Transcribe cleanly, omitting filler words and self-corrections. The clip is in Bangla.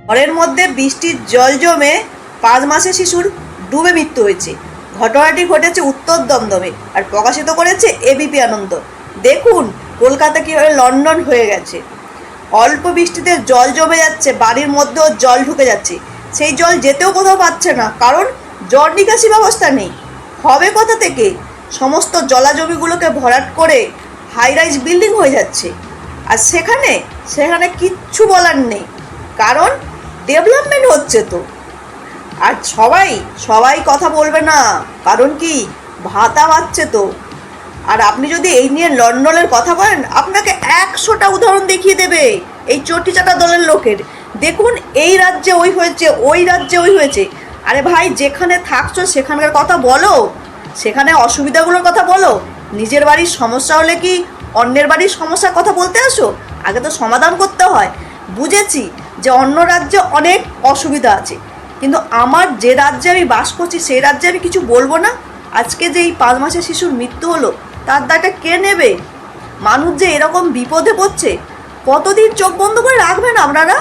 ঘরের মধ্যে বৃষ্টির জল জমে 5 মাসের শিশুর ডুবে মৃত্যু হয়েছে। ঘটনাটি ঘটেছে উত্তর দমদমে আর প্রকাশিত করেছে এবিপি আনন্দ। দেখুন কলকাতা কীভাবে লন্ডন হয়ে গেছে। অল্প বৃষ্টিতে জল জমে যাচ্ছে, বাড়ির মধ্যেও জল ঢুকে যাচ্ছে। সেই জল যেতেও কোথাও পাচ্ছে না, কারণ জল নিকাশি ব্যবস্থা নেই। হবে কোথা থেকে? সমস্ত জলাজমিগুলোকে ভরাট করে হাই রাইজ বিল্ডিং হয়ে যাচ্ছে। আর সেখানে কিচ্ছু বলার নেই, কারণ ডেভেলপমেন্ট হচ্ছে তো। আর সবাই কথা বলবে না, কারণ কি ভাতা পাচ্ছে তো। আর আপনি যদি এই নিয়ে লন্ডনের কথা বলেন, আপনাকে 100টা উদাহরণ দেখিয়ে দেবে এই চটিচাটা দলের লোকের। দেখুন এই রাজ্যে ওই হয়েছে, ওই রাজ্যে ওই হয়েছে। আরে ভাই, যেখানে থাকছো সেখানকার কথা বলো, সেখানে অসুবিধাগুলোর কথা বলো। নিজের বাড়ির সমস্যা হলে কি অন্যের বাড়ির সমস্যার কথা বলতে আসো? আগে তো সমাধান করতে হয়। বুঝেছি যে অন্য রাজ্যে অনেক অসুবিধা আছে, কিন্তু আমার যে রাজ্যে আমি বাস করছি সেই রাজ্যে আমি কিছু বলবো না? আজকে যে এই 5 মাসের শিশুর মৃত্যু হলো, তার দায়টা কে নেবে? মানুষ যে এরকম বিপদে পড়ছে, কতদিন চোখ বন্ধ করে রাখবেন আপনারা?